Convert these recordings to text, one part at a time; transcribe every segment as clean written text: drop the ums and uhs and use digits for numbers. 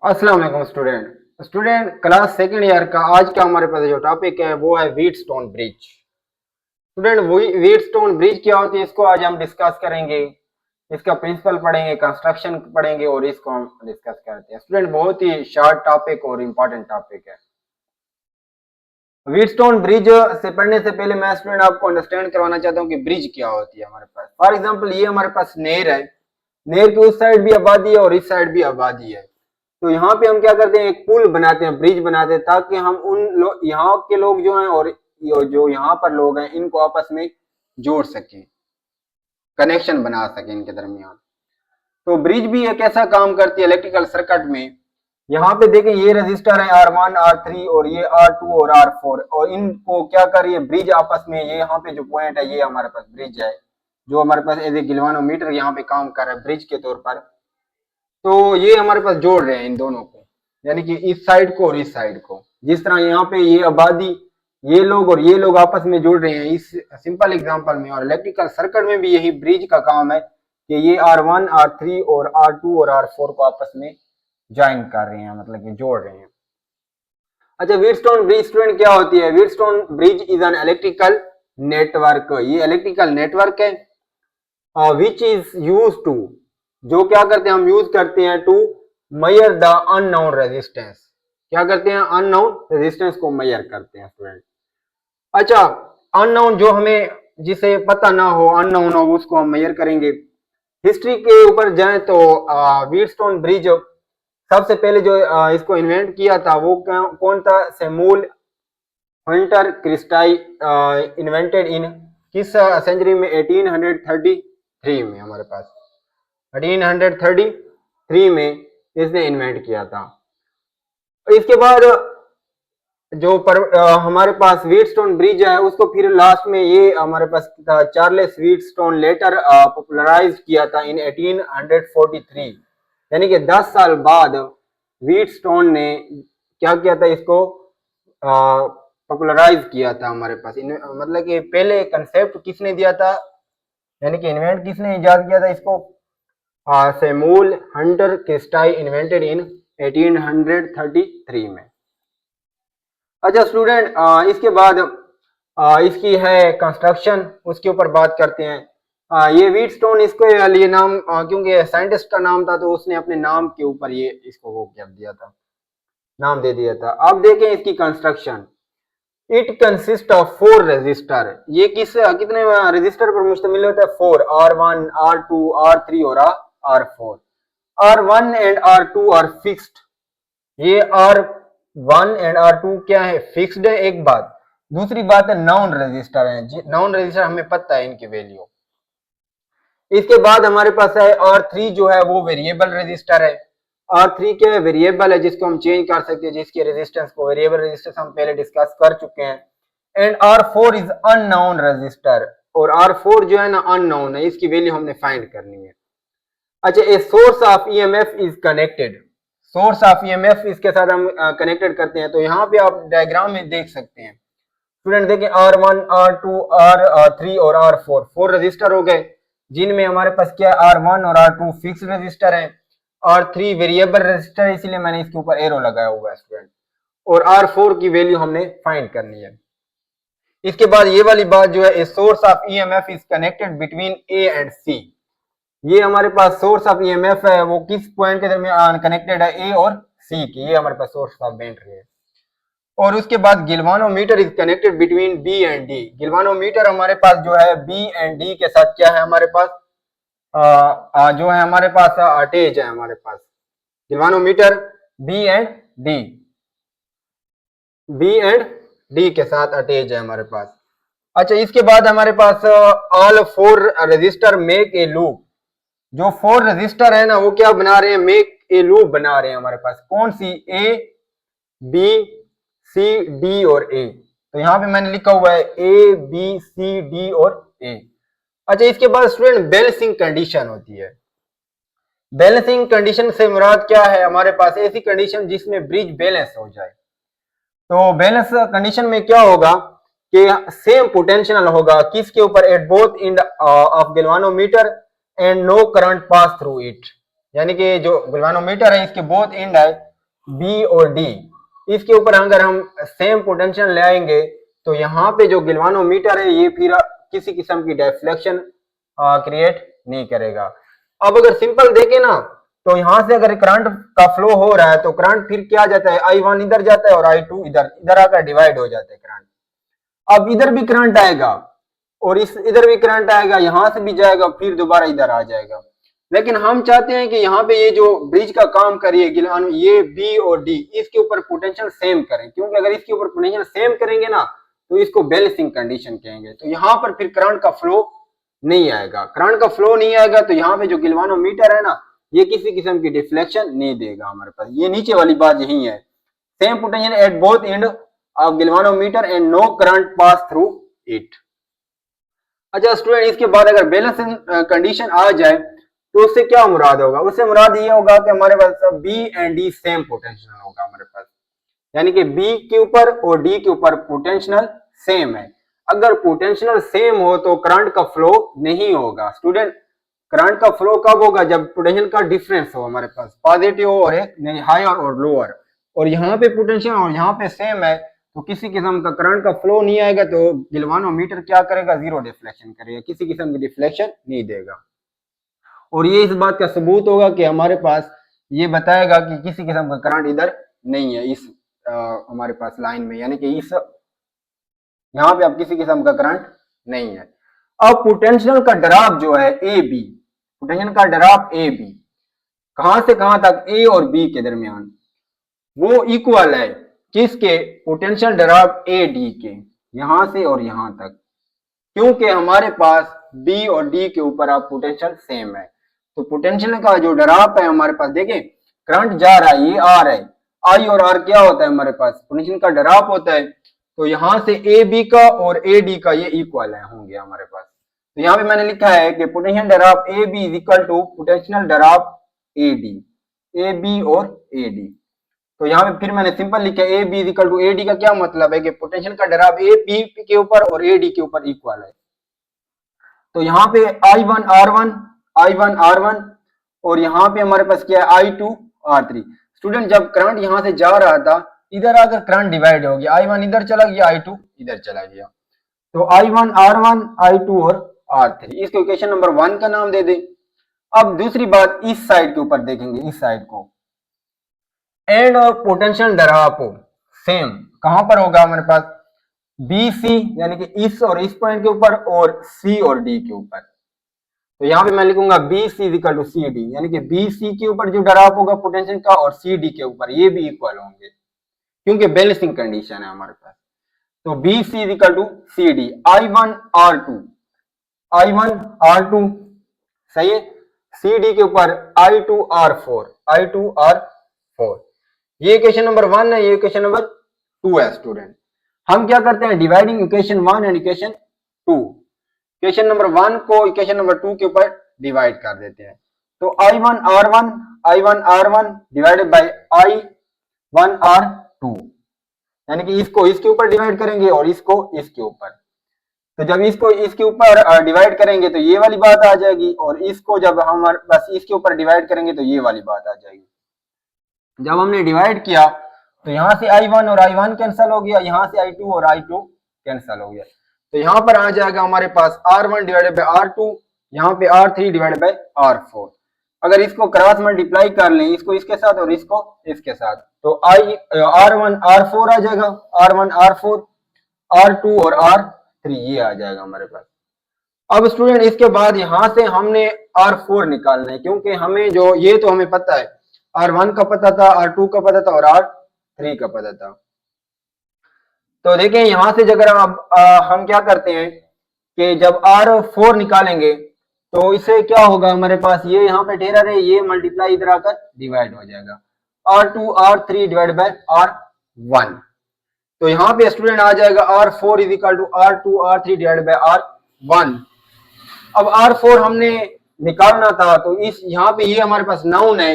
अस्सलाम वालेकुम student class second year का आज का हमारे पास जो टॉपिक है वो है Wheatstone bridge. Student Wheatstone bridge क्या होती है इसको आज हम डिस्कस करेंगे। इसका प्रिंसिपल पढ़ेंगे, कंस्ट्रक्शन पढ़ेंगे और इसको हम डिस्कस करते हैं। स्टूडेंट बहुत ही शॉर्ट टॉपिक और इम्पोर्टेंट टॉपिक है। व्हीटस्टोन ब्रिज से पढ़ने से पहले मैं स्टूडेंट आपको अंडरस्टैंड करवाना चाहता हूँ कि ब्रिज क्या होती है हमारे पास। फॉर एग्जाम्पल ये हमारे पास नहर है, नहर की उस साइड भी आबादी है और इस साइड भी आबादी है। तो यहाँ पे हम क्या करते हैं, एक पुल बनाते हैं, ब्रिज बनाते हैं, ताकि हम यहाँ के लोग जो हैं और जो यहाँ पर लोग हैं इनको आपस में जोड़ सकें, कनेक्शन बना सकें इनके दरमियान। तो ब्रिज भी एक ऐसा काम करती है इलेक्ट्रिकल सर्किट में। यहाँ पे देखें ये रजिस्टर है R1 R3 और ये R2 और R4 और इनको क्या कर रही है ब्रिज आपस में। ये यहाँ पे जो पॉइंट है ये हमारे पास ब्रिज है, जो हमारे पास एज ए गिलवानोमीटर यहाँ पे काम कर रहा है ब्रिज के तौर पर। तो ये हमारे पास जोड़ रहे हैं इन दोनों को, यानी कि इस साइड को और इस साइड को। जिस तरह यहाँ पे ये आबादी, ये लोग और ये लोग आपस में जुड़ रहे हैं इस सिंपल एग्जांपल में। और इलेक्ट्रिकल सर्किट में भी यही ब्रिज का काम है कि ये R1 R3 और R2 और R4 को आपस में ज्वाइन कर रहे हैं, मतलब कि जोड़ रहे हैं। अच्छा, व्हीटस्टोन ब्रिज स्टूडेंट क्या होती है? Wheatstone bridge is an electrical network. ये इलेक्ट्रिकल नेटवर्क है विच इज यूज टू, जो क्या करते हैं हम यूज करते हैं to measure the unknown resistance. क्या करते हैं? अननोन रेजिस्टेंस को मेजर करते हैं स्टूडेंट। अच्छा, अननोन जो हमें जिसे पता ना हो, अननोन हो, उसको हम मेजर करेंगे। हिस्ट्री के ऊपर जाए तो व्हीटस्टोन ब्रिज सबसे पहले जो इसको इन्वेंट किया था वो कौन था? सैमुअल हंटर क्रिस्टाई इन्वेंटेड इन किस सेंचुरी में? 1833 में हमारे पास 1833 में इसने इन्वेंट किया था। इसके बाद जो हमारे पास व्हीटस्टोन ब्रिज है उसको फिर लास्ट में ये हमारे पास चार्लेस व्हीटस्टोन लेटर पॉपुलराइज किया था इन 1843, यानी कि 10 साल बाद व्हीटस्टोन ने क्या किया था, इसको पॉपुलराइज किया था हमारे पास। मतलब कि पहले कंसेप्ट किसने दिया था, यानी कि इन्वेंट किसने इजाद किया था इसको? सैमुअल हंटर क्रिस्टाई इन्वेंटेड इन 1833 में। अच्छा स्टूडेंट, इसके बाद इसकी है कंस्ट्रक्शन, उसके ऊपर बात करते हैं। ये व्हीटस्टोन इसको लिए नाम क्योंकि साइंटिस्ट का नाम था तो उसने अपने नाम के ऊपर ये इसको वो कर दिया था, नाम दे दिया था। अब देखें इसकी construction. It consist of 4 register. ये कितने रजिस्टर पर मुश्तमिल होता है? 4, R1 R2 R3 और R4। R1 and R2 are fixed. ये R1 एंड R2 क्या है? फिक्स्ड है, एक बात। दूसरी बात है नॉन रजिस्टर है। नॉन रजिस्टर हमें पता है इनकी वैल्यू। इसके बाद हमारे पास है R3 जो है वो वेरिएबल रजिस्टर है। R3 क्या है? वेरिएबल है जिसको हम चेंज कर सकते हैं, जिसकी रेजिस्टेंस को वेरिएबल रेजिस्टेंस हम पहले डिस्कस कर चुके हैं। And R4 is unknown register, और R4 जो है ना अननोन है, इसकी वैल्यू हमने फाइंड करनी है। अच्छा, a source of EMF is connected. Source of EMF इसके साथ हम कनेक्टेड करते हैं। तो यहाँ पे आप डायग्राम में देख सकते हैं स्टूडेंट, देखें R1 R2 R3 और R4 4 रजिस्टर हो गए, जिनमें हमारे पास क्या है? R1 और R2 फिक्स रजिस्टर है, R3 वेरिएबल रजिस्टर है, इसलिए मैंने इसके ऊपर एरो लगाया हुआ है स्टूडेंट। और R4 की वैल्यू हमने फाइंड करनी है। इसके बाद ये वाली बात जो है, source of EMF is connected between A and C. ये हमारे पास सोर्स ऑफ ईएमएफ है वो किस पॉइंट के दरमियान कनेक्टेड है? ए और सी की। ये हमारे पास सोर्स ऑफ बैटरी है। और उसके बाद galvanometer is connected between B and D. Galvanometer हमारे पास जो है बी एंड डी के साथ क्या है हमारे पास? जो है हमारे पास अटैच है हमारे पास galvanometer B and D, B and D के साथ अटैच है हमारे पास। अच्छा, इसके बाद हमारे पास all 4 register make a loop. जो 4 रजिस्टर है ना वो क्या बना रहे हैं? मेक ए लूप बना रहे हैं हमारे पास। कौन सी? ए बी सी डी और ए। तो यहाँ पे मैंने लिखा हुआ है ए बी सी डी और ए। अच्छा, इसके बाद स्टूडेंट बैलेंसिंग कंडीशन होती है। बैलेंसिंग कंडीशन से मुराद क्या है? हमारे पास ऐसी कंडीशन जिसमें ब्रिज बैलेंस हो जाए। तो बैलेंस कंडीशन में क्या होगा कि सेम पोटेंशियल होगा किसके ऊपर? At both end of galvanometer and no current pass through it. यानी कि जो गैल्वानोमीटर है इसके बोथ एंड है बी और डी, इसके ऊपर अगर हम सेम पोटेंशियल ले आएंगे तो यहाँ पे जो गिलवानोमीटर है ये फिर किसी किस्म की डिफ्लेक्शन क्रिएट नहीं करेगा। अब अगर सिंपल देखें ना तो यहाँ से अगर करंट का फ्लो हो रहा है तो करंट फिर क्या जाता है, I1 इधर जाता है और I2 इधर, इधर आकर डिवाइड हो जाता है करंट। अब इधर भी करंट आएगा और इस इधर भी करंट आएगा, यहां से भी जाएगा फिर दोबारा इधर आ जाएगा। लेकिन हम चाहते हैं कि यहाँ पे ये जो ब्रिज का काम करिए गिलान, ये बी और डी इसके ऊपर पोटेंशियल सेम करें, क्योंकि अगर इसके ऊपर पोटेंशियल सेम करेंगे ना तो इसको बैलेंसिंग कंडीशन कहेंगे। तो यहाँ पर फिर करंट का फ्लो नहीं आएगा, करंट का फ्लो नहीं आएगा तो यहाँ पे जो गिलवानोमीटर है ना ये किसी किस्म की डिफ्लेक्शन नहीं देगा हमारे पास। ये नीचे वाली बात यही है, same potential at both end of galvanometer and no current pass through it. अच्छा स्टूडेंट, इसके बाद अगर बैलेंसिंग कंडीशन आ जाए तो उससे क्या मुराद होगा, उससे मुराद ये होगा कि हमारे पास B and D same potential होगा हमारे पास, यानी कि बी के ऊपर और डी के ऊपर पोटेंशियल सेम है। अगर पोटेंशियल सेम हो तो करंट का फ्लो नहीं होगा। स्टूडेंट, करंट का फ्लो कब होगा, जब पोटेंशियल का डिफरेंस हो हमारे पास पॉजिटिव हो और एक हायर और लोअर, और यहाँ पे पोटेंशियल और यहाँ पे सेम है तो किसी किस्म का करंट का फ्लो नहीं आएगा। तो गिलवानोमीटर क्या करेगा, जीरो डिफ्लेक्शन करेगा, किसी किस्म की डिफ्लेक्शन नहीं देगा। और ये इस बात का सबूत होगा कि हमारे पास ये बताएगा कि किसी किस्म का करंट इधर नहीं है इस हमारे पास लाइन में, यानी कि इस यहाँ पे अब किसी किस्म का करंट नहीं है। अब पोटेंशियल का ड्रॉप जो है ए बी, पोटेंशियल का ड्रॉप ए बी कहां से कहां तक, ए और बी के दरमियान, वो इक्वल है किसके, पोटेंशियल ड्रॉप ए डी के, यहां से और यहां तक, क्योंकि हमारे पास बी और डी के ऊपर अब पोटेंशियल सेम है। तो पोटेंशियल का जो ड्रॉप है हमारे पास, देखें करंट जा रहा है, ये आर है, आई और आर क्या होता है हमारे पास, पोटेंशियल का ड्रॉप होता है। तो यहां से ए बी का और ए डी का ये इक्वल है होंगे हमारे पास। तो यहाँ पे मैंने लिखा है कि potential drop A B is equal to potential drop A D, A B और ए डी। तो यहाँ पे फिर मैंने सिंपल लिखा A B is equal to A D का क्या मतलब है कि पोटेंशियल का ड्रॉप ए बी के ऊपर और ए डी के ऊपर इक्वल है। तो यहाँ पे I1 R1, I1 R1 और यहाँ पे हमारे पास क्या है I2 R3। स्टूडेंट, जब करंट यहाँ से जा रहा था इधर आकर करंट डिवाइड हो गया, I1 इधर चला गया, I2 इधर चला गया। तो I1 R1, I2 और R3, इसको इक्वेशन नंबर 1 का नाम दे दे। अब दूसरी बात इस साइड के ऊपर देखेंगे, इस साइड को एंड और पोटेंशियल ड्रॉप सेम कहां पर होगा हमारे पास, बी सी, यानी कि इस और इस पॉइंट के ऊपर और सी और डी के ऊपर। तो यहाँ पे मैं लिखूंगा B C equal to C D, यानी कि बी सी के ऊपर जो ड्रॉप होगा पोटेंशियल का और सी डी के ऊपर ये भी इक्वल होंगे, क्योंकि बैलेंसिंग कंडीशन है हमारे पास। तो B C equal to C D, I1 R2, I1 R2 सही है, सी डी के ऊपर I2 R4, I2 R4। ये इक्वेशन नंबर 1 है, ये इक्वेशन नंबर 2 है। स्टूडेंट, हम क्या करते हैं, dividing equation 1 and equation 2, equation number 1 को इक्वेशन नंबर 2 के ऊपर डिवाइड कर देते हैं। तो I1 R1 divided by I1 R2, यानी कि इसको इसके ऊपर डिवाइड करेंगे और इसको इसके ऊपर। तो जब इसको इसके ऊपर डिवाइड करेंगे तो ये वाली बात आ जाएगी, और इसको जब हम बस इसके ऊपर डिवाइड करेंगे तो ये वाली बात आ जाएगी। जब हमने डिवाइड किया तो यहाँ से I1 और I1 कैंसिल हो गया, यहाँ से I2 और I2 कैंसिल हो गया। तो यहाँ पर आ जाएगा हमारे पास R1 डिवाइडेड बाय R2, यहाँ पे R3 डिवाइडेड बाय R4। अगर इसको क्रॉस मल्टीप्लाई कर लें, इसको इसके साथ और इसको इसके साथ, तो R1 R4 आ जाएगा, R1 R4, R2 और R3 ये आ जाएगा हमारे पास। अब स्टूडेंट, इसके बाद यहां से हमने R4 निकालना है, क्योंकि हमें जो ये तो हमें पता है, R1 का पता था, R2 का पता था और R3 का पता था। तो देखें यहां से अगर हम क्या करते हैं कि जब R4 निकालेंगे तो इससे क्या होगा हमारे पास, ये यहाँ पे ठहरा रहे, ये मल्टीप्लाई इधर आकर डिवाइड हो जाएगा, R2 R3 divide by R1। तो यहाँ पे स्टूडेंट आ जाएगा R4 is equal to R2 R3 divide by R1। अब R4 हमने निकालना था, तो इस यहाँ पे ये हमारे पास नाउन है,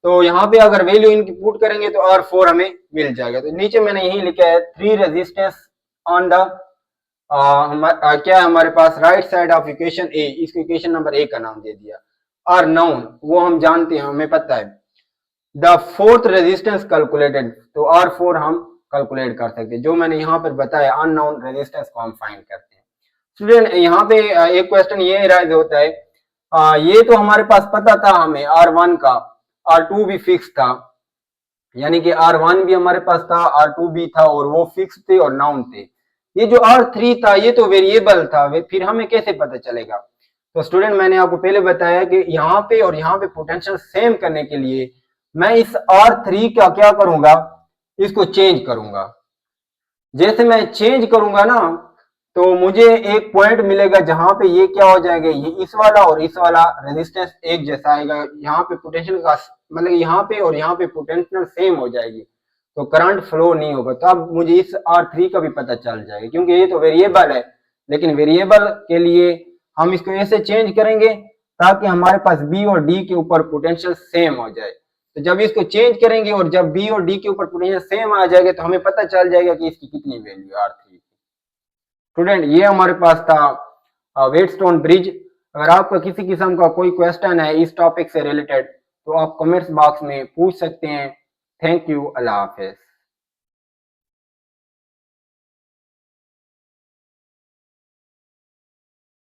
तो यहाँ पे अगर वैल्यू इनकी पुट करेंगे तो R4 हमें मिल जाएगा। तो नीचे मैंने यही लिखा है 3 रेजिस्टेंस ऑन द क्या है हमारे पास, राइट साइड ऑफ इक्वेशन ए, इसको इक्वेशन नंबर 1 का नाम दे दिया। आर नाउन वो हम जानते हैं, हमें पता है। द फोर्थ रेजिस्टेंस कैलकुलेटेड, तो R4 हम कैलकुलेट कर सकते हैं, जो मैंने यहाँ पर बताया अननोन रेजिस्टेंस को हम फाइंड करते हैं। स्टूडेंट यहाँ पे एक क्वेश्चन ये राइज होता है, ये तो हमारे पास पता था हमें R1 का, R2 भी फिक्स था, यानी कि R1 भी हमारे पास था, R2 भी था और वो फिक्स थे और नाउन थे। ये जो R3 था ये तो वेरिएबल था, फिर हमें कैसे पता चलेगा? तो स्टूडेंट मैंने आपको पहले बताया कि यहाँ पे और यहाँ पे पोटेंशियल सेम करने के लिए मैं इस R3 का क्या करूंगा, इसको चेंज करूंगा। जैसे मैं चेंज करूंगा ना तो मुझे एक पॉइंट मिलेगा जहां पे ये क्या हो जाएगा, ये इस वाला और इस वाला रेजिस्टेंस एक जैसा आएगा, यहाँ पे पोटेंशियल का मतलब यहाँ पे और यहाँ पे पोटेंशियल सेम हो जाएगी, तो करंट फ्लो नहीं होगा। तो अब मुझे इस R3 का भी पता चल जाएगा, क्योंकि ये तो वेरिएबल है, लेकिन वेरिएबल के लिए हम इसको ऐसे चेंज करेंगे ताकि हमारे पास बी और डी के ऊपर पोटेंशियल सेम हो जाए। तो जब इसको चेंज करेंगे और जब बी और डी के ऊपर पोटेंशियल सेम आ जाएगा तो हमें पता चल जाएगा कि इसकी कितनी वैल्यू है R3। स्टूडेंट ये हमारे पास था वेटस्टोन ब्रिज। अगर आपका किसी किस्म का कोई क्वेश्चन है इस टॉपिक से रिलेटेड तो आप कमेंट्स बॉक्स में पूछ सकते हैं। Thank you, Allah Hafiz.